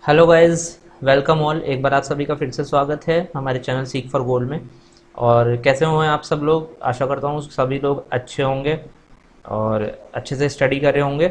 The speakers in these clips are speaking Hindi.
Hello guys, welcome all. एक बार आप सभी का फिर से स्वागत है हमारे चैनल सीख फॉर गोल में। और कैसे हुए हैं आप सब लोग? आशा करता हूँ सभी लोग अच्छे होंगे और अच्छे से स्टडी कर रहे होंगे।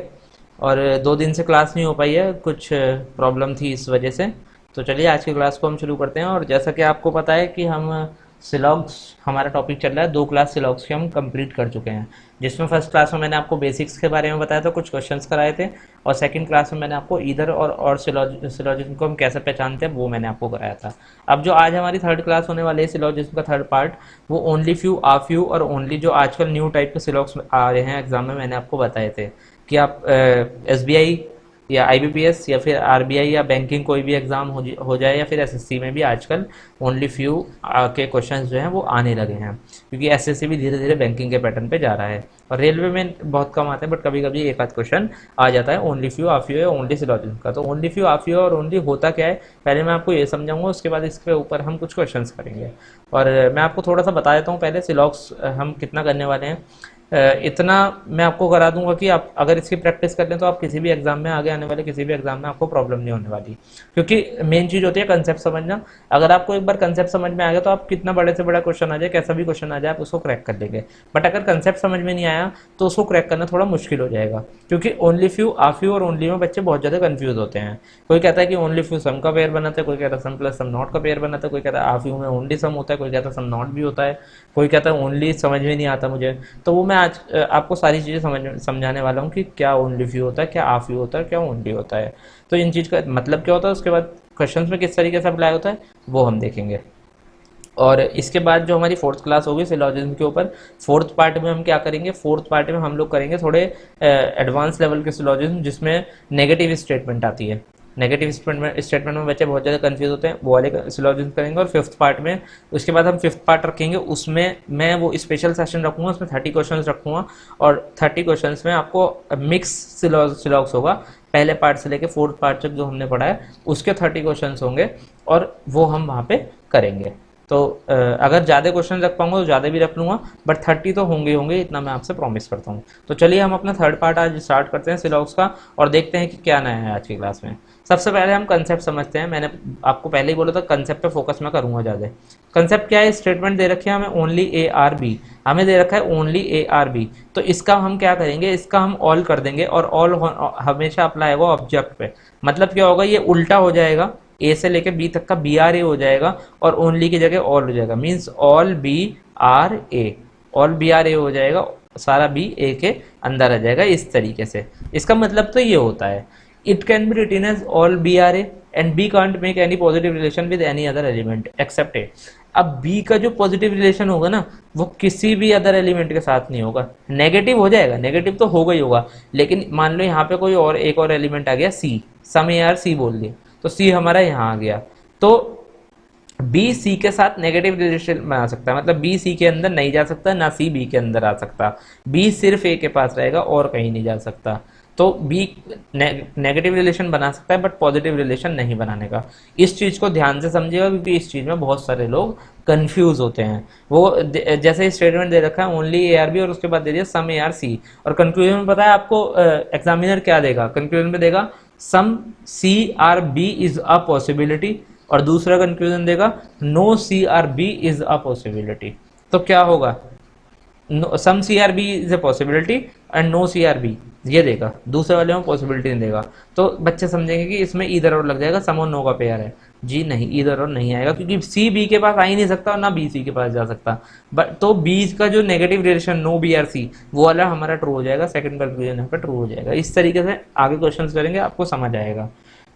और 2 दिन से क्लास नहीं हो पाई है, कुछ प्रॉब्लम थी इस वजह से। तो चलिए आज की क्लास को हम शुरू करते हैं। और जैसा कि आपको पता है कि हम सिलॉग्स, हमारा टॉपिक चल रहा है, 2 क्लास सिलॉग्स की हम कंप्लीट कर चुके हैं। जिसमें फर्स्ट क्लास में मैंने आपको बेसिक्स के बारे में बताया था, कुछ क्वेश्चंस कराए थे। और सेकंड क्लास में मैंने आपको ईदर और सिलॉजिज्म को हम कैसे पहचानते हैं वो मैंने आपको कराया था। अब जो आज हमारी थर्ड क्लास होने वाली है, सिलॉजिज्म का थर्ड पार्ट, वो ओनली फ्यू, आ फ्यू और ओनली, जो आजकल न्यू टाइप के सिलॉग्स आ रहे हैं एग्जाम में, मैंने आपको बताए थे कि आप एसबीआई या आईबीपीएस या फिर आरबीआई या बैंकिंग कोई भी एग्जाम हो जाए, या फिर एसएससी में भी आजकल ओनली फ्यू के क्वेश्चंस जो हैं वो आने लगे हैं, क्योंकि एसएससी भी धीरे धीरे बैंकिंग के पैटर्न पे जा रहा है। और रेलवे में बहुत कम आते हैं, बट कभी कभी एक आध क्वेश्चन आ जाता है ओनली फ्यू, आ फ्यू या ओनली सिलॉजिज्म का। तो ओनली फ्यू, आ फ्यू और ओनली होता क्या है, पहले मैं आपको ये समझाऊंगा, उसके बाद इसके ऊपर हम कुछ क्वेश्चंस करेंगे। और मैं आपको थोड़ा सा बता देता हूँ पहले, सिलॉग्स हम कितना करने वाले हैं। इतना मैं आपको करा दूंगा कि आप अगर इसकी प्रैक्टिस कर लें तो आप किसी भी एग्जाम में, आगे आने वाले किसी भी एग्जाम में आपको प्रॉब्लम नहीं होने वाली। क्योंकि मेन चीज़ होती है कंसेप्ट समझना। अगर आपको एक बार कंसेप्ट समझ में आ गया तो आप कितना बड़े से बड़ा क्वेश्चन आ जाए, कैसा भी क्वेश्चन आ जाए, आप उसको क्रैक कर लेंगे। बट अगर कंसेप्ट समझ में नहीं आया तो उसको क्रैक करना थोड़ा मुश्किल हो जाएगा, क्योंकि ओनली फ्यू, आ फ्यू और ओनली में बच्चे बहुत ज़्यादा कन्फ्यूज होते हैं। कोई कहता है कि ओनली फ्यू सम का पेयर बनाता है, कोई कहता है सम प्लस सम नॉट का पेयर बनाता है, कोई कहता है आ फ्यू में ओनली सम होता है, कोई कहता है सम नॉट भी होता है, कोई कहता है ओनली समझ में नहीं आता मुझे। तो वो मैं आज आपको सारी चीज़ें समझाने वाला हूँ कि क्या ओनली फ्यू होता है, क्या आ फ्यू होता है, क्या ओनली होता है, तो इन चीज़ का मतलब क्या होता है, उसके बाद क्वेश्चंस में किस तरीके से अप्लाई होता है वो हम देखेंगे। और इसके बाद जो हमारी फोर्थ क्लास होगी सिलॉजिज्म के ऊपर, फोर्थ पार्ट में हम क्या करेंगे, फोर्थ पार्ट में हम लोग करेंगे थोड़े एडवांस लेवल के सिलॉजिज्म, जिसमें नेगेटिव स्टेटमेंट आती है। नेगेटिव स्टेटमेंट में बच्चे बहुत ज़्यादा कंफ्यूज होते हैं, वो वाले सिलॉजिज्म करेंगे। और फिफ्थ पार्ट में, उसके बाद हम फिफ्थ पार्ट रखेंगे, उसमें मैं वो स्पेशल सेशन रखूँगा, उसमें 30 क्वेश्चन रखूँगा। और 30 क्वेश्चन में आपको मिक्स सिलॉग्स होगा, पहले पार्ट से लेके फोर्थ पार्ट तक जो हमने पढ़ा है उसके 30 क्वेश्चन होंगे, और वो हम वहाँ पे करेंगे। तो अगर ज़्यादा क्वेश्चन रख पाऊंगा तो ज़्यादा भी रख लूँगा, बट 30 तो होंगे होंगे, इतना मैं आपसे प्रॉमिस करता हूँ। तो चलिए हम अपना थर्ड पार्ट आज स्टार्ट करते हैं सिलॉग्स का, और देखते हैं कि क्या नया है आज की क्लास में। सबसे पहले हम कंसेप्ट समझते हैं। मैंने आपको पहले ही बोला था कंसेप्ट पे फोकस मैं करूँगा ज़्यादा। कंसेप्ट क्या है, स्टेटमेंट दे रखी है हमें ओनली ए आर बी, हमें दे रखा है ओनली ए आर बी। तो इसका हम क्या करेंगे, इसका हम ऑल कर देंगे, और ऑल हमेशा अप्लाई होगा ऑब्जेक्ट पे। मतलब क्या होगा, ये उल्टा हो जाएगा, ए से लेके बी तक का बी आर ए हो जाएगा, और ओनली की जगह ऑल हो जाएगा। Means all B are A, all B are A हो जाएगा, सारा बी ए के अंदर आ जाएगा, इस तरीके से। इसका मतलब तो ये होता है, it can be written as all B are A and B can't make any positive relation with any other element except A. अब बी का जो पॉजिटिव रिलेशन होगा ना, वो किसी भी अदर एलिमेंट के साथ नहीं होगा। नेगेटिव हो जाएगा, नेगेटिव तो होगा ही होगा, लेकिन मान लो यहाँ पे कोई और एक और एलिमेंट आ गया, सी, सम ए आर सी बोल दिया, तो सी हमारा यहाँ आ गया। तो बी सी के साथ नेगेटिव रिलेशन बना सकता है, मतलब बी सी के अंदर नहीं जा सकता, ना सी बी के अंदर आ सकता। बी सिर्फ ए के पास रहेगा और कहीं नहीं जा सकता। तो बी नेगेटिव रिलेशन बना सकता है, बट पॉजिटिव रिलेशन नहीं बनाने का। इस चीज़ को ध्यान से समझिएगा, क्योंकि इस चीज़ में बहुत सारे लोग कंफ्यूज होते हैं। वो जैसे स्टेटमेंट दे रखा है ओनली ए आर बी, और उसके बाद दे दिया सम ए आर सी, और कंक्लूजन में पता है आपको एग्जामिनर क्या देगा, कंक्लूजन में देगा some C are B is a possibility, और दूसरा कंक्लूजन देगा no C are B is a possibility. तो क्या होगा, some C are B is a possibility and no C are B, ये देगा, दूसरे वाले में पॉसिबिलिटी नहीं देगा। तो बच्चे समझेंगे कि इसमें इधर और लग जाएगा, सम और नो का पेयर है। जी नहीं, इधर और नहीं आएगा, क्योंकि सी बी के पास आ ही नहीं सकता और ना बी सी के पास जा सकता। बट तो बी का जो negative relation no B are C, वो वाला हमारा ट्रू हो जाएगा, सेकंड कंक्लूजन यहाँ पे ट्रू हो जाएगा। इस तरीके से आगे क्वेश्चन करेंगे, आपको समझ आएगा।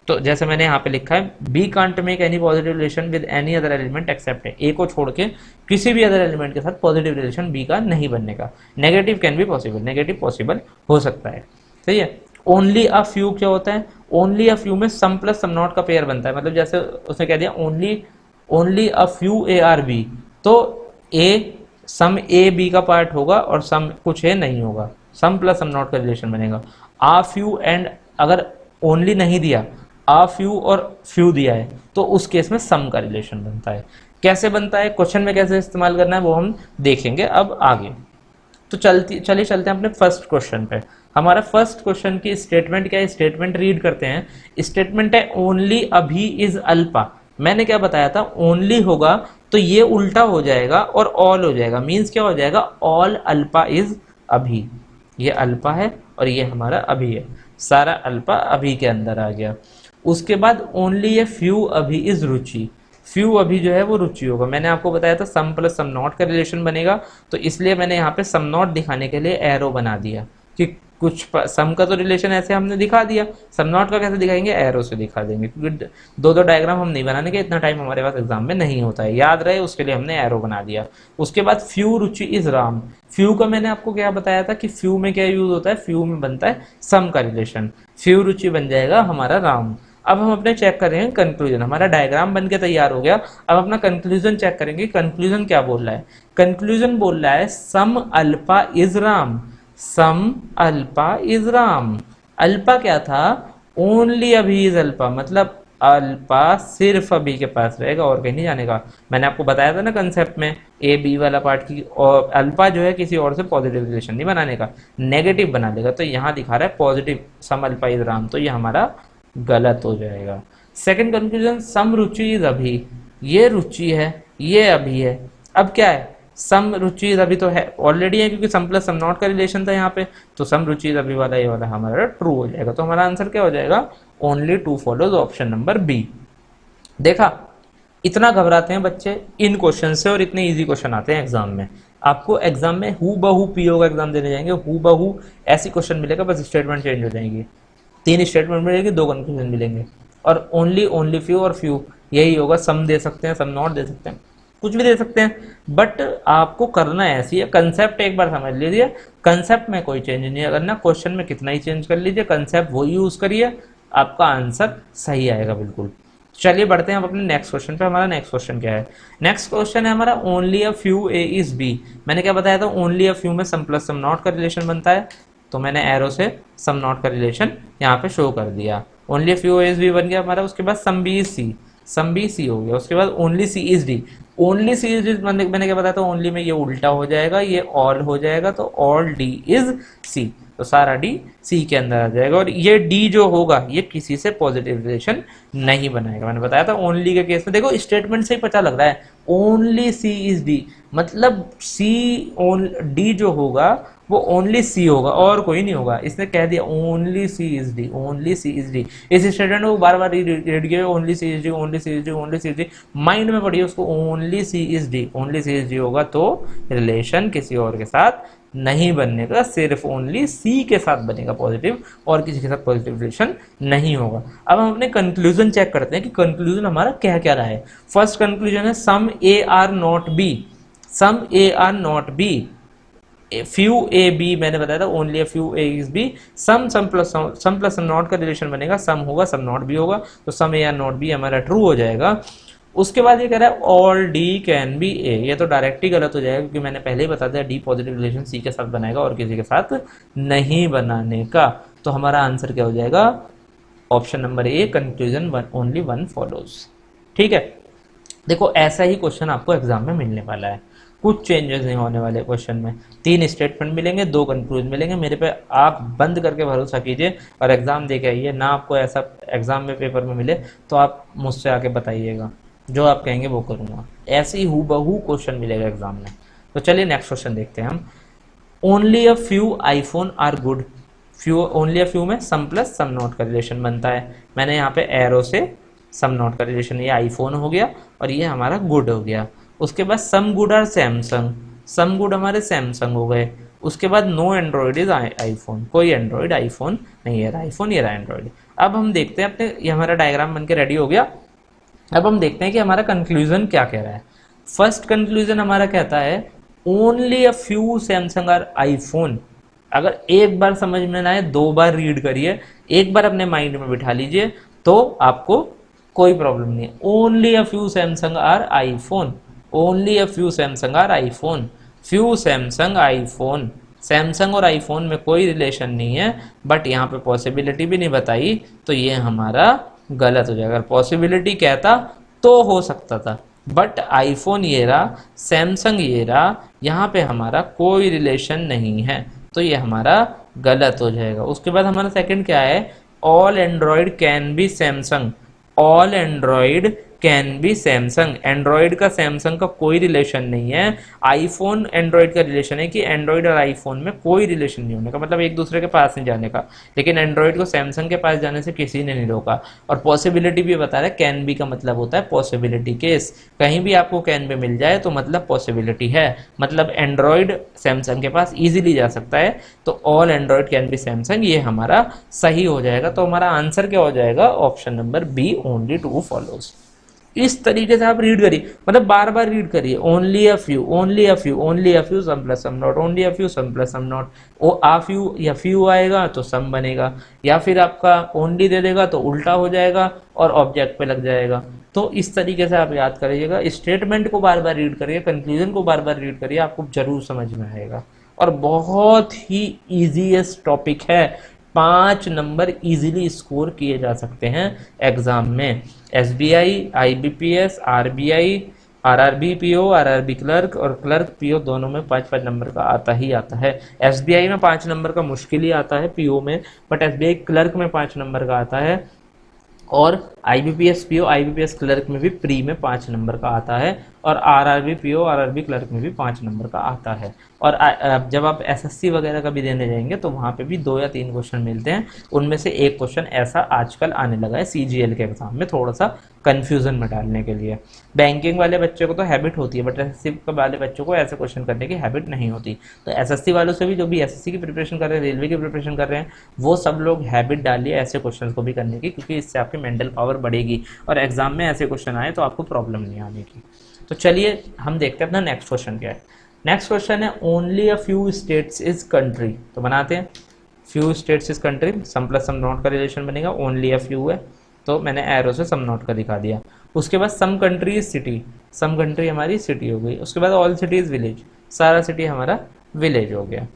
तो जैसे मैंने यहाँ पे लिखा है, B can't make any positive relation with any other element except A, को छोड़ के किसी भी अदर एलिमेंट के साथ पॉजिटिव रिलेशन बी का नहीं बनने का। Negative can be possible, negative possible हो सकता है, सही है। ओनली अ फ्यू क्या होता है, ओनली अ फ्यू में सम प्लस सम नॉट का पेयर बनता है। मतलब जैसे उसने कह दिया only, only a few A are B, तो ए सम ए बी का पार्ट होगा और सम कुछ ए नहीं होगा, सम प्लस सम नॉट का रिलेशन बनेगा। आ फ्यू एंड, अगर ओनली नहीं दिया, आ फ्यू और फ्यू दिया है, तो उस केस में सम का रिलेशन बनता है। कैसे बनता है, क्वेश्चन में कैसे इस्तेमाल करना है वो हम देखेंगे अब आगे। तो चलिए चलते हैं अपने फर्स्ट क्वेश्चन पे। हमारा फर्स्ट क्वेश्चन की स्टेटमेंट क्या है, स्टेटमेंट रीड करते हैं। स्टेटमेंट है ओनली अभी इज अल्पा। मैंने क्या बताया था, ओनली होगा तो ये उल्टा हो जाएगा और ऑल हो जाएगा। मीन्स क्या हो जाएगा, ऑल अल्पा इज अभी। ये अल्पा है और ये हमारा अभी है, सारा अल्पा अभी के अंदर आ गया। उसके बाद ओनली ये फ्यू अभी इज रुचि। फ्यू अभी जो है वो रुचि होगा। मैंने आपको बताया था सम प्लस सम नॉट का रिलेशन बनेगा, तो इसलिए मैंने यहाँ पे सम नॉट दिखाने के लिए एरो बना दिया कि कुछ सम का तो रिलेशन ऐसे हमने दिखा दिया, सम नॉट का कैसे दिखाएंगे, एरो से दिखा देंगे, क्योंकि दो दो डायग्राम हम नहीं बनाने के, इतना टाइम हमारे पास एग्जाम में नहीं होता है, याद रहे उसके लिए हमने एरो बना दिया। उसके बाद few Ruchi is Ram. Few का मैंने आपको क्या बताया था कि फ्यू में क्या यूज होता है, फ्यू में बनता है सम का रिलेशन, फ्यू रुचि बन जाएगा हमारा राम। अब हम अपने चेक करेंगे कंक्लूजन, हमारा डायग्राम बन के तैयार हो गया। अब अपना कंक्लूजन चेक करेंगे, कंक्लूजन क्या बोल रहा है। कंक्लूजन बोल रहा है some alpha is Ram, some alpha is Ram. Alpha क्या था, ओनली अभी इज अल्फा, मतलब अल्फा सिर्फ अभी के पास रहेगा और कहीं नहीं जाने का। मैंने आपको बताया था ना कंसेप्ट में ए बी वाला पार्ट की, और अल्फा जो है किसी और से पॉजिटिव रिलेशन नहीं बनाने का, नेगेटिव बना लेगा। तो यहाँ दिखा रहा है positive, some alpha is Ram, तो ये हमारा गलत हो जाएगा। Second conclusion some Ruchi is Abhi, ये रुचि है ये अभी है। अब क्या है, सम रुचि इज अभी तो है ऑलरेडी है, क्योंकि सम प्लस सम नॉट का रिलेशन था यहाँ पे, तो सम रुचि इज अभी वाला ये वाला हमारा ट्रू हो जाएगा। तो हमारा आंसर क्या हो जाएगा, only two follows, option number B. देखा, इतना घबराते हैं बच्चे इन क्वेश्चन से और इतने इजी क्वेश्चन आते हैं एग्जाम में। आपको एग्जाम में हु बहू पीओ का एग्जाम देने जाएंगे, हु बहू ऐसी क्वेश्चन मिलेगा, बस स्टेटमेंट चेंज हो जाएंगी, 3 स्टेटमेंट मिलेगी, 2 कंक्लूजन मिलेंगे, और ओनली, ओनली फ्यू और फ्यू यही होगा। सम दे सकते हैं, सम नॉट दे सकते हैं, कुछ भी दे सकते हैं, बट आपको करना ऐसी है, कंसेप्ट एक बार समझ लीजिए, कंसेप्ट में कोई चेंज नहीं करना, क्वेश्चन में कितना ही चेंज कर लीजिए, कंसेप्ट वही यूज करिए, आपका आंसर सही आएगा बिल्कुल। चलिए बढ़ते हैं अब अपने नेक्स्ट क्वेश्चन पे। हमारा नेक्स्ट क्वेश्चन क्या है, नेक्स्ट क्वेश्चन है हमारा only a few A is B. मैंने क्या बताया था, ओनली अ फ्यू में सम प्लस सम नॉट का रिलेशन बनता है, तो मैंने एरो से सम नॉट का रिलेशन यहाँ पे शो कर दिया। ओनली फ्यू इज बी बन गया हमारा। उसके बाद some B is C, some B C हो गया। उसके बाद only C is D, only C is D मैंने क्या बताया था, ओनली में ये उल्टा हो जाएगा, ये ऑल हो जाएगा, तो ऑल डी इज सी, तो सारा डी सी के अंदर आ जाएगा। और ये डी जो होगा ये किसी से पॉजिटिव रिलेशन नहीं बनाएगा। मैंने बताया था ओनली के केस में, देखो स्टेटमेंट से ही पता लग रहा है, ओनली सी इज डी, मतलब सी डी जो होगा वो ओनली सी होगा और कोई नहीं होगा। इसने कह दिया only C is D, only C is D. इस स्टेटमेंट को बार बार रीड किया, only C is D, only C is D, only C is D, mind में पढ़िए उसको, only C is D, only C is D होगा तो रिलेशन किसी और के साथ नहीं बनने का, सिर्फ ओनली सी के साथ बनेगा पॉजिटिव, और किसी के साथ पॉजिटिव रिलेशन नहीं होगा। अब हम अपने कंक्लूजन चेक करते हैं कि कंक्लूजन हमारा क्या क्या रहा है। फर्स्ट कंक्लूजन है some A are not B, some A are not B, few A B मैंने बताया था, only a few A is B, some plus some not का रिलेशन बनेगा, सम होगा सम नॉट भी होगा, तो some A are not B हमारा ट्रू हो जाएगा। उसके बाद ये कह रहा है all D can be A, ये तो डायरेक्ट ही गलत हो जाएगा, क्योंकि मैंने पहले ही बता दिया डी पॉजिटिव रिलेशन सी के साथ बनाएगा और किसी के साथ नहीं बनाने का। तो हमारा आंसर क्या हो जाएगा, option number A, conclusion only one follows. ठीक है, देखो ऐसा ही क्वेश्चन आपको एग्जाम में मिलने वाला है, कुछ चेंजेस नहीं होने वाले क्वेश्चन में। 3 स्टेटमेंट मिलेंगे, 2 कंक्लूजन मिलेंगे। मेरे पे आप बंद करके भरोसा कीजिए और एग्जाम दे के आइए। ना आपको ऐसा एग्जाम में पेपर में मिले तो आप मुझसे आके बताइएगा, जो आप कहेंगे वो करूँगा। ऐसे ही हूबहू क्वेश्चन मिलेगा एग्जाम में। तो चलिए नेक्स्ट क्वेश्चन देखते हैं हम। Only a few iPhone are good, few, only a few में सम प्लस सम नॉट का रिलेशन बनता है। मैंने यहाँ पे एरो से सम नॉट का रिलेशन, ये आईफोन हो गया और ये हमारा गुड हो गया। उसके बाद some good are Samsung, some good हमारे सैमसंग हो गए। उसके बाद नो एंड्रॉयड इज आईफोन, कोई एंड्रॉयड आईफोन नहीं है, आईफोन ये रहा एंड्रॉयड। अब हम देखते हैं अपने, ये हमारा डायग्राम बन के रेडी हो गया। अब हम देखते हैं कि हमारा कंक्लूजन क्या कह रहा है। फर्स्ट कंक्लूजन हमारा कहता है only a few Samsung are iPhone. अगर एक बार समझ में ना आए 2 बार रीड करिए, एक बार अपने माइंड में बिठा लीजिए तो आपको कोई प्रॉब्लम नहीं है। Only a few Samsung are iPhone, only a few Samsung are iPhone, few Samsung iPhone, Samsung और आईफोन में कोई रिलेशन नहीं है, बट यहाँ पे पॉसिबिलिटी भी नहीं बताई, तो ये हमारा गलत हो जाएगा। अगर पॉसिबिलिटी कहता तो हो सकता था, बट आईफोन ये रहा, सैमसंग ये रहा, यहाँ पे हमारा कोई रिलेशन नहीं है, तो ये हमारा गलत हो जाएगा। उसके बाद हमारा सेकंड क्या है, all Android can be Samsung, all Android can be Samsung, Android का सैमसंग का कोई रिलेशन नहीं है। आईफोन एंड्रॉयड का रिलेशन है कि एंड्रॉयड और आईफोन में कोई रिलेशन नहीं होने का, मतलब एक दूसरे के पास नहीं जाने का, लेकिन एंड्रॉयड को सैमसंग के पास जाने से किसी ने नहीं रोका। और पॉसिबिलिटी भी बता रहा है, कैन बी का मतलब होता है पॉसिबिलिटी केस, कहीं भी आपको कैन बी मिल जाए तो मतलब पॉसिबिलिटी है, मतलब एंड्रॉयड सैमसंग के पास इजीली जा सकता है। तो all Android can be Samsung ये हमारा सही हो जाएगा। तो हमारा आंसर क्या हो जाएगा, option number B, only two follows. इस तरीके से आप रीड करिए, मतलब बार बार रीड करिए, only a few, only a few, only a few, some plus some not, only a few, some plus some not. ओ आ फ्यू या फ्यू आएगा तो सम बनेगा, या फिर आपका ओनली दे देगा तो उल्टा हो जाएगा और ऑब्जेक्ट पे लग जाएगा। तो इस तरीके से आप याद करिएगा, स्टेटमेंट को बार बार रीड करिए, कंक्लूजन को बार बार रीड करिए, आपको जरूर समझ में आएगा। और बहुत ही ईजीएस्ट टॉपिक है, 5 नंबर इजीली स्कोर किए जा सकते हैं एग्जाम में। SBI, IBPS, RBI, RRB PO, RRB clerk और क्लर्क पीओ दोनों में 5-5 नंबर का आता ही आता है। एसबीआई में 5 नंबर का मुश्किल ही आता है पीओ में, बट एसबीआई क्लर्क में 5 नंबर का आता है। और आईबीपीएस पीओ, आईबीपीएस क्लर्क में भी प्री में 5 नंबर का आता है। और आरआरबी पीओ, आरआरबी क्लर्क में भी 5 नंबर का आता है। और जब आप एसएससी वगैरह का भी देने जाएंगे तो वहाँ पे भी 2 या 3 क्वेश्चन मिलते हैं, उनमें से एक क्वेश्चन ऐसा आजकल आने लगा है सीजीएल के एग्जाम में, थोड़ा सा कंफ्यूजन में डालने के लिए। बैंकिंग वाले बच्चों को तो हैबिट होती है, बट एसएससी वाले बच्चों को ऐसे क्वेश्चन करने की हैबिट नहीं होती। तो एसएससी वालों से भी, जो भी एसएससी की प्रिपरेशन कर रहे हैं, रेलवे की प्रिपरेशन कर रहे हैं, वो सब लोग हैबिट डालिए ऐसे क्वेश्चन को भी करने की, क्योंकि इससे आपकी मेंटल पावर बढ़ेगी और एग्जाम में ऐसे क्वेश्चन आए तो आपको प्रॉब्लम नहीं आने की। तो चलिए हम देखते हैं अपना नेक्स्ट क्वेश्चन क्या है। नेक्स्ट क्वेश्चन है, only a few states is country. तो बनाते हैं, few states is country, some plus some not का रिलेशन बनेगा, ओनली अ फ्यू है तो मैंने एरो से सम नॉट का दिखा दिया। उसके बाद some country is city, some country हमारी सिटी हो गई। उसके बाद ऑल सिटी इज विलेज, सारा सिटी हमारा विलेज हो गया।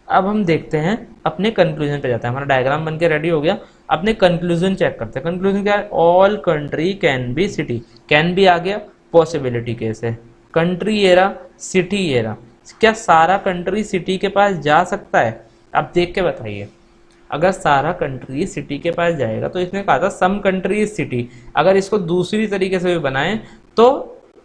अब हम देखते हैं अपने कंक्लूजन पे जाते हैं, हमारा डायग्राम बन के रेडी हो गया। अपने कंक्लूजन चेक करते हैं। कंक्लूजन क्या है, all country can be city, can be आ गया, पॉसिबिलिटी केस है। कंट्री ये रहा, सिटी ये रहा, क्या सारा कंट्री सिटी के पास जा सकता है? आप देख के बताइए, अगर सारा कंट्री सिटी के पास जाएगा तो इसने कहा था सम कंट्री इज सिटी, अगर इसको दूसरी तरीके से भी बनाएं तो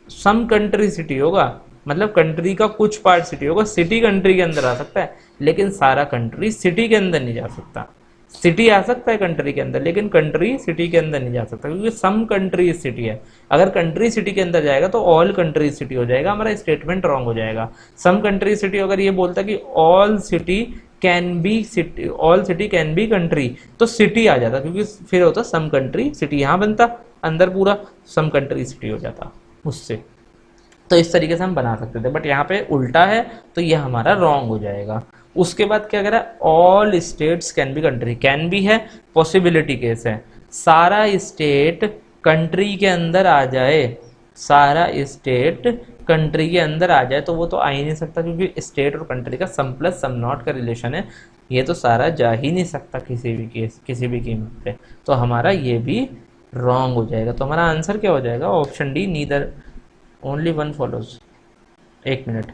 सम कंट्री सिटी होगा, मतलब कंट्री का कुछ पार्ट सिटी होगा, सिटी कंट्री के अंदर आ सकता है लेकिन सारा कंट्री सिटी के अंदर नहीं जा सकता। सिटी आ सकता है कंट्री के अंदर लेकिन कंट्री सिटी के अंदर नहीं जा सकता, क्योंकि सम कंट्री सिटी है। अगर कंट्री सिटी के अंदर जाएगा तो ऑल कंट्री सिटी हो जाएगा, हमारा स्टेटमेंट रॉन्ग हो जाएगा। सम कंट्री सिटी अगर ये बोलता कि all city can be city, all city can B country, तो सिटी आ जाता, क्योंकि फिर होता सम कंट्री सिटी, यहाँ बनता अंदर पूरा सम कंट्री सिटी हो जाता उससे। तो इस तरीके से हम बना सकते थे, बट यहाँ पे उल्टा है तो ये हमारा रॉन्ग हो जाएगा। उसके बाद क्या कह रहा है, all states can be country, can B है, पॉसिबिलिटी केस है, सारा स्टेट कंट्री के अंदर आ जाए, सारा स्टेट कंट्री के अंदर आ जाए, तो वो तो आ ही नहीं सकता, क्योंकि स्टेट और कंट्री का सम प्लस सम नॉट का रिलेशन है, ये तो सारा जा ही नहीं सकता किसी भी केस, किसी भी कीमत पे। तो हमारा ये भी रॉन्ग हो जाएगा। तो हमारा आंसर क्या हो जाएगा, option D, neither only one follows. एक minute,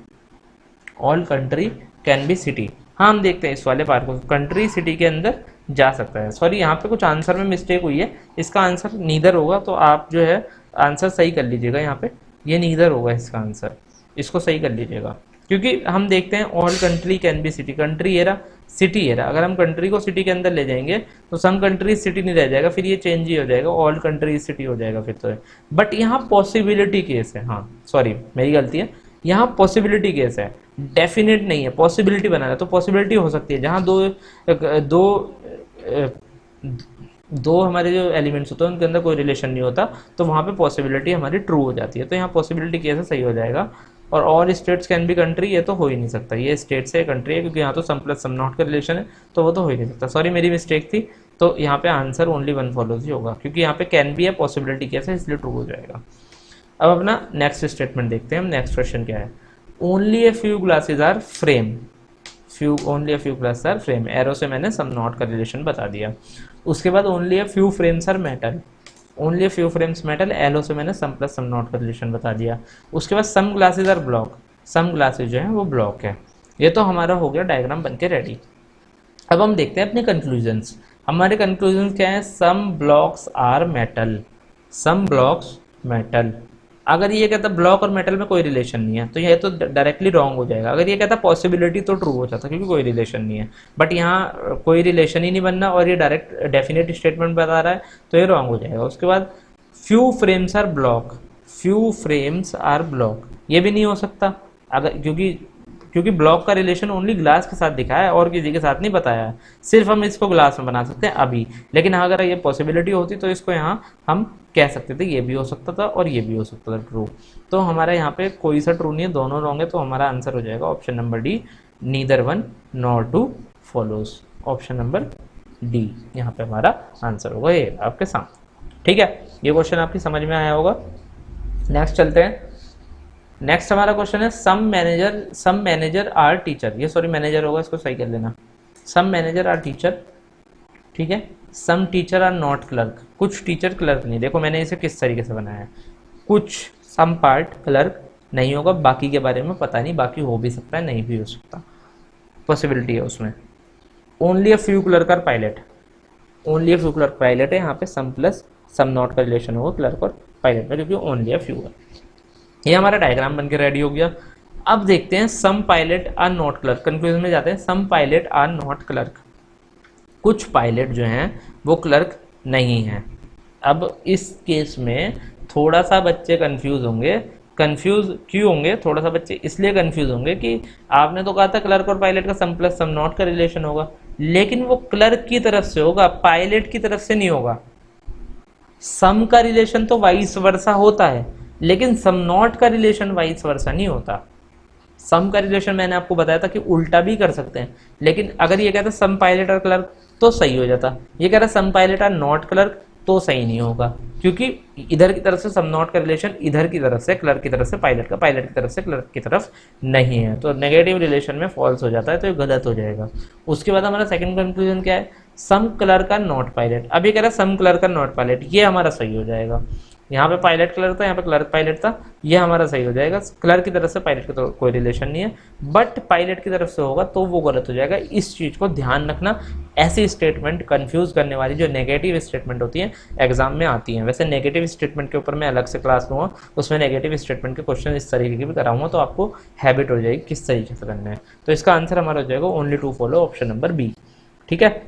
all country can be city, हाँ हम देखते हैं इस वाले पार्ट को, कंट्री सिटी के अंदर जा सकता है। सॉरी यहाँ पे कुछ आंसर में मिस्टेक हुई है, इसका आंसर नीदर होगा, तो आप जो है आंसर सही कर लीजिएगा। यहाँ पे ये नीदर होगा इसका आंसर, इसको सही कर लीजिएगा, क्योंकि हम देखते हैं all country can be city, country ये रहा, सिटी ये रहा, अगर हम कंट्री को सिटी के अंदर ले जाएंगे तो सम कंट्री सिटी नहीं रह जाएगा, फिर ये चेंज ही हो जाएगा, ऑल कंट्री सिटी हो जाएगा फिर तो। बट यहाँ पॉसिबिलिटी केस है, हाँ सॉरी मेरी गलती है, यहाँ पॉसिबिलिटी केस है, डेफिनेट नहीं है, पॉसिबिलिटी बना है, तो पॉसिबिलिटी हो सकती है जहाँ दो हमारे जो एलिमेंट्स होते हैं उनके अंदर कोई रिलेशन नहीं होता, तो वहाँ पे पॉसिबिलिटी हमारी ट्रू हो जाती है। तो यहाँ पॉसिबिलिटी केस है, सही हो जाएगा। और all states can be country, ये तो हो ही नहीं सकता, ये स्टेट से कंट्री है, क्योंकि यहाँ तो सम प्लस सम नॉट का रिलेशन है, तो वो तो हो ही नहीं सकता। सॉरी मेरी मिस्टेक थी, तो यहाँ पे आंसर ओनली वन फॉलोज ही होगा, क्योंकि यहाँ पे कैन बी है, पॉसिबिलिटी केस है, इसलिए ट्रू हो जाएगा। अब अपना नेक्स्ट स्टेटमेंट देखते हैं हम, नेक्स्ट क्वेश्चन क्या है, only a few glasses are frame, few only a few glasses are frame, arrow से मैंने सम नॉट का रिलेशन बता दिया। उसके बाद only a few frames are metal, only a few frames metal, arrow से मैंने सम प्लस सम नॉट का रिलेशन बता दिया। उसके बाद some glasses are block, some glasses जो है वो ब्लॉक है। ये तो हमारा हो गया डायग्राम बन के रेडी। अब हम देखते हैं अपने कंक्लूजन्स। हमारे कंक्लूजन्स क्या है? Some blocks are metal, some blocks metal. अगर ये कहता ब्लॉक और मेटल में कोई रिलेशन नहीं है तो ये तो डायरेक्टली रॉन्ग हो जाएगा। अगर ये कहता पॉसिबिलिटी तो ट्रू हो जाता क्योंकि कोई रिलेशन नहीं है, बट यहाँ कोई रिलेशन ही नहीं बनना और ये डायरेक्ट डेफिनेट स्टेटमेंट बता रहा है तो ये रॉन्ग हो जाएगा। उसके बाद few frames R block, few frames R block, ये भी नहीं हो सकता अगर क्योंकि ब्लॉक का रिलेशन ओनली ग्लास के साथ दिखाया है और किसी के साथ नहीं बताया है। सिर्फ हम इसको ग्लास में बना सकते हैं अभी, लेकिन अगर ये पॉसिबिलिटी होती तो इसको यहाँ हम कह सकते थे ये भी हो सकता था और ये भी हो सकता था ट्रू। तो हमारा यहाँ पे कोई सा ट्रू नहीं है, दोनों रॉन्ग है, तो हमारा आंसर हो जाएगा option number D, neither one nor to follows. Option number D यहाँ पे हमारा आंसर होगा, ये आपके सामने। ठीक है, ये क्वेश्चन आपकी समझ में आया होगा। नेक्स्ट चलते हैं। नेक्स्ट हमारा क्वेश्चन है सम मैनेजर आर टीचर, ये सॉरी मैनेजर होगा, इसको सही कर लेना। सम मैनेजर आर टीचर, ठीक है। Some teacher are not clerk, कुछ टीचर क्लर्क नहीं। देखो मैंने इसे किस तरीके से बनाया है, कुछ सम पार्ट क्लर्क नहीं होगा, बाकी के बारे में पता नहीं, बाकी हो भी सकता है नहीं भी हो सकता, पॉसिबिलिटी है उसमें। Only a few clerk are pilot, only a few clerk pilot है, यहाँ पे सम प्लस सम नॉट का रिलेशन होगा क्लर्क और पायलट में, क्योंकि ओनली अ फ्यू है। ये हमारा डायग्राम बनकर रेडी हो गया। अब देखते हैं some pilot are not clerk, conclusion में जाते हैं। Some pilot are not clerk, कुछ पायलट जो हैं वो क्लर्क नहीं हैं। अब इस केस में थोड़ा सा बच्चे कंफ्यूज होंगे। कंफ्यूज क्यों होंगे? थोड़ा सा बच्चे इसलिए कंफ्यूज होंगे कि आपने तो कहा था क्लर्क और पायलट का सम प्लस सम नॉट का रिलेशन होगा, लेकिन वो क्लर्क की तरफ से होगा, पायलट की तरफ से नहीं होगा। सम का रिलेशन तो वाइस वर्सा होता है, लेकिन सम नॉट का रिलेशन वाइस वर्सा नहीं होता। सम का रिलेशन मैंने आपको बताया था कि उल्टा भी कर सकते हैं, लेकिन अगर ये कहता सम पायलट और क्लर्क तो सही हो जाता। ये कह रहा सम पायलट आर नॉट क्लर्क तो सही नहीं होगा, क्योंकि इधर की तरफ से सम नॉट का रिलेशन इधर की तरफ से क्लर्क की तरफ से पायलट का, पायलट की तरफ से क्लर्क की तरफ नहीं है, तो नेगेटिव रिलेशन में फॉल्स हो जाता है, तो ये गलत हो जाएगा। उसके बाद हमारा सेकंड कंक्लूजन क्या है? सम क्लर्क आर नॉट पायलट। अब ये कह रहा है सम क्लर्क आर नॉट पायलट, ये हमारा सही हो जाएगा। यहाँ पे पायलट क्लर्क था, यहाँ पे क्लर्क पायलट था, ये हमारा सही हो जाएगा। क्लर्क की तरफ से पायलट का तो कोई रिलेशन नहीं है, बट पायलट की तरफ से होगा तो वो गलत हो जाएगा। इस चीज़ को ध्यान रखना, ऐसी स्टेटमेंट कंफ्यूज करने वाली जो नेगेटिव स्टेटमेंट होती है एग्जाम में आती हैं। वैसे नेगेटिव स्टेटमेंट के ऊपर मैं अलग से क्लास लूँगा, उसमें नेगेटिव स्टेटमेंट के क्वेश्चन इस तरीके के भी कराऊंगा, तो आपको हैबिट हो जाएगी किस तरीके से करना है। तो इसका आंसर हमारा हो जाएगा only two follow, option number B. ठीक है,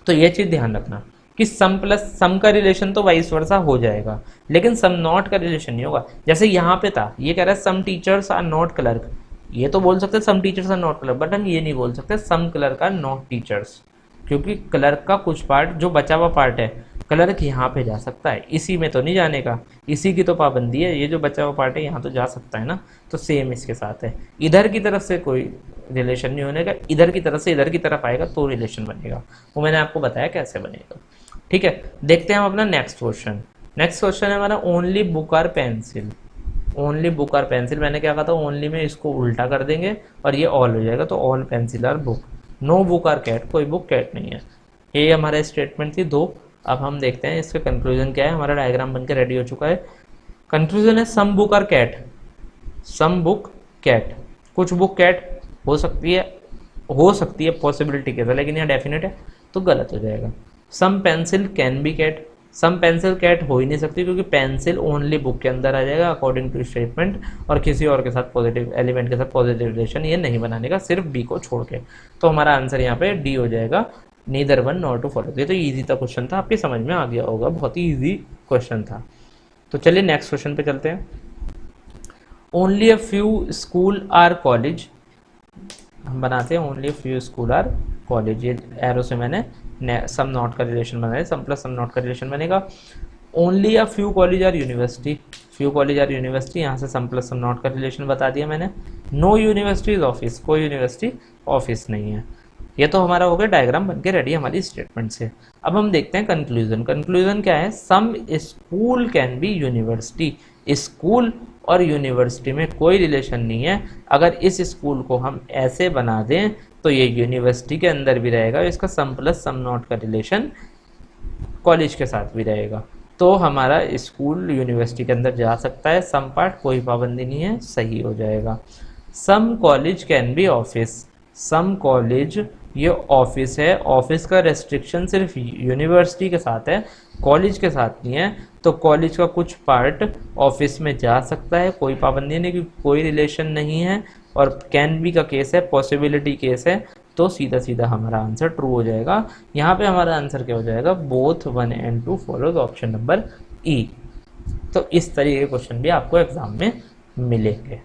तो ये चीज़ ध्यान रखना कि सम प्लस सम का रिलेशन तो वाइस वर्सा हो जाएगा, लेकिन सम नॉट का रिलेशन नहीं होगा। जैसे यहाँ पे था, ये कह रहा है some teachers are not clerk, ये तो बोल सकते हैं some teachers are not clerk, but हम ये नहीं बोल सकते some clerk are not teachers, क्योंकि क्लर्क का कुछ पार्ट जो बचा हुआ पार्ट है, क्लर्क यहाँ पे जा सकता है, इसी में तो नहीं जाने का, इसी की तो पाबंदी है। ये जो बचा हुआ पार्ट है यहाँ तो जा सकता है ना, तो सेम इसके साथ है। इधर की तरफ से कोई रिलेशन नहीं होने का, इधर की तरफ से इधर की तरफ आएगा तो रिलेशन बनेगा, वो मैंने आपको बताया कैसे बनेगा। ठीक है, देखते हैं हम अपना नेक्स्ट क्वेश्चन। नेक्स्ट क्वेश्चन है हमारा only book or pencil. Only book or pencil, मैंने क्या कहा था, ओनली में इसको उल्टा कर देंगे और ये ऑल हो जाएगा, तो all pencil are book. No book are cat, कोई बुक कैट नहीं है। ये हमारा स्टेटमेंट थी दो। अब हम देखते हैं इसका कंक्लूजन क्या है। हमारा डायग्राम बनकर रेडी हो चुका है। कंक्लूजन है some book are cat, some book cat, कुछ बुक कैट हो सकती है पॉसिबिलिटी के साथ, लेकिन यहाँ डेफिनेट है तो गलत हो जाएगा। Some pencil can be cat, some pencil cat हो ही नहीं सकती, क्योंकि पेंसिल ओनली बुक के अंदर आ जाएगा अकॉर्डिंग टू स्टेटमेंट, और किसी और के साथ पॉजिटिव एलिमेंट के साथ पॉजिटिव रिलेशन ये नहीं बनाने का, सिर्फ बी को छोड़ के। तो हमारा आंसर यहाँ पे डी हो जाएगा, neither one not two follow. ये तो ईजी था क्वेश्चन था, आपके समझ में आ गया होगा, बहुत ही ईजी क्वेश्चन था। तो चलिए नेक्स्ट क्वेश्चन पे चलते हैं। Only a few school are college, हम बनाते हैं only few school are college, ये एरो से मैंने सम नॉट का रिलेशन बनाया, सम प्लस सम नॉट का रिलेशन बनेगा। Only a few college are university, few college are university, यहाँ से सम प्लस सम नॉट का रिलेशन बता दिया मैंने। नो यूनिवर्सिटी इज ऑफिस, कोई यूनिवर्सिटी ऑफिस नहीं है। ये तो हमारा हो गया डायग्राम बनके रेडी हमारी स्टेटमेंट से। अब हम देखते हैं कंक्लूजन। कंक्लूजन क्या है? Some school can be university, school और यूनिवर्सिटी में कोई रिलेशन नहीं है। अगर इस स्कूल को हम ऐसे बना दें तो ये यूनिवर्सिटी के अंदर भी रहेगा, इसका सम प्लस सम नॉट का रिलेशन कॉलेज के साथ भी रहेगा, तो हमारा स्कूल यूनिवर्सिटी के अंदर जा सकता है। सम पार्ट कोई पाबंदी नहीं है, सही हो जाएगा। Some college can be office, some college ये ऑफिस है, ऑफिस का रेस्ट्रिक्शन सिर्फ यूनिवर्सिटी के साथ है, कॉलेज के साथ नहीं है। तो कॉलेज का कुछ पार्ट ऑफिस में जा सकता है, कोई पाबंदी नहीं, क्योंकि कोई रिलेशन नहीं है। और कैन बी का केस है, पॉसिबिलिटी केस है, तो सीधा सीधा हमारा आंसर ट्रू हो जाएगा। यहाँ पे हमारा आंसर क्या हो जाएगा, both 1 and 2 follows option number ई। तो इस तरीके के क्वेश्चन भी आपको एग्जाम में मिलेंगे।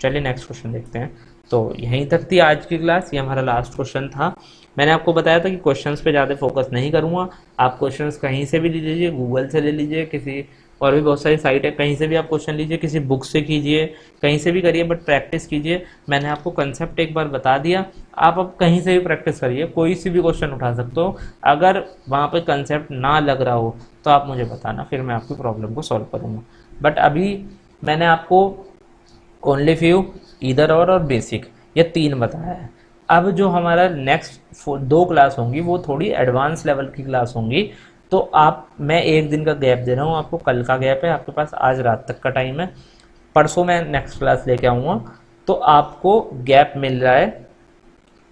चलिए नेक्स्ट क्वेश्चन देखते हैं। तो यहीं तक थी आज की क्लास, ये हमारा लास्ट क्वेश्चन था। मैंने आपको बताया था कि क्वेश्चंस पे ज़्यादा फोकस नहीं करूँगा। आप क्वेश्चंस कहीं से भी ले लीजिए, गूगल से ले लीजिए, किसी और भी बहुत सारी साइट है, कहीं से भी आप क्वेश्चन लीजिए, किसी बुक से कीजिए, कहीं से भी करिए, बट प्रैक्टिस कीजिए। मैंने आपको कंसेप्ट एक बार बता दिया, आप अब कहीं से भी प्रैक्टिस करिए, कोई सी भी क्वेश्चन उठा सकते हो। अगर वहाँ पे कंसेप्ट ना लग रहा हो तो आप मुझे बताना, फिर मैं आपकी प्रॉब्लम को सॉल्व करूँगा। बट अभी मैंने आपको ओनली फ्यू, ईदर और बेसिक, ये 3 बताया है। अब जो हमारा नेक्स्ट 2 क्लास होंगी वो थोड़ी एडवांस लेवल की क्लास होंगी। तो आप, मैं एक दिन का गैप दे रहा हूँ आपको, कल का गैप है आपके पास, आज रात तक का टाइम है, परसों मैं नेक्स्ट क्लास लेके आऊँगा। तो आपको गैप मिल रहा है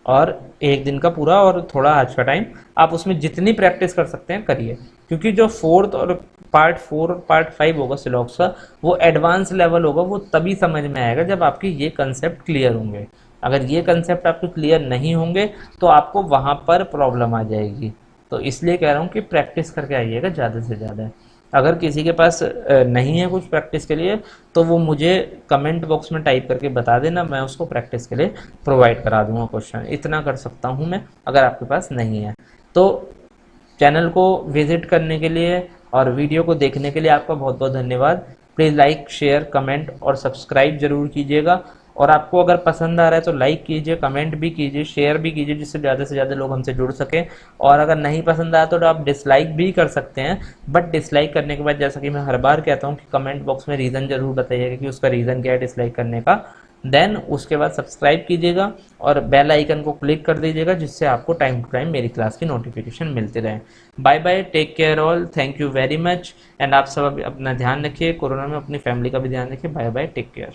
और एक दिन का पूरा और थोड़ा आज का टाइम, आप उसमें जितनी प्रैक्टिस कर सकते हैं करिए। क्योंकि जो फोर्थ और पार्ट 4 और पार्ट 5 होगा सिलॉक्स का, वो एडवांस लेवल होगा, वो तभी समझ में आएगा जब आपके ये कंसेप्ट क्लियर होंगे। अगर ये कंसेप्ट आपके क्लियर नहीं होंगे तो आपको वहाँ पर प्रॉब्लम आ जाएगी। तो इसलिए कह रहा हूँ कि प्रैक्टिस करके आइएगा ज़्यादा से ज़्यादा। अगर किसी के पास नहीं है कुछ प्रैक्टिस के लिए, तो वो मुझे कमेंट बॉक्स में टाइप करके बता देना, मैं उसको प्रैक्टिस के लिए प्रोवाइड करा दूंगा क्वेश्चन। इतना कर सकता हूँ मैं, अगर आपके पास नहीं है तो। चैनल को विजिट करने के लिए और वीडियो को देखने के लिए आपका बहुत बहुत धन्यवाद। प्लीज़ लाइक, शेयर, कमेंट और सब्सक्राइब जरूर कीजिएगा। और आपको अगर पसंद आ रहा है तो लाइक कीजिए, कमेंट भी कीजिए, शेयर भी कीजिए, जिससे ज़्यादा से ज़्यादा लोग हमसे जुड़ सकें। और अगर नहीं पसंद आया तो आप डिसलाइक भी कर सकते हैं, बट डिसलाइक करने के बाद, जैसा कि मैं हर बार कहता हूँ, कि कमेंट बॉक्स में रीज़न ज़रूर बताइएगा कि उसका रीज़न क्या है डिसलाइक करने का। देन उसके बाद सब्सक्राइब कीजिएगा और बेल आइकन को क्लिक कर दीजिएगा, जिससे आपको टाइम टू टाइम मेरी क्लास की नोटिफिकेशन मिलती रहे। Bye bye, take care all, thank you very much. And आप सब अपना ध्यान रखिए, कोरोना में अपनी फैमिली का भी ध्यान रखिए। Bye bye, take care.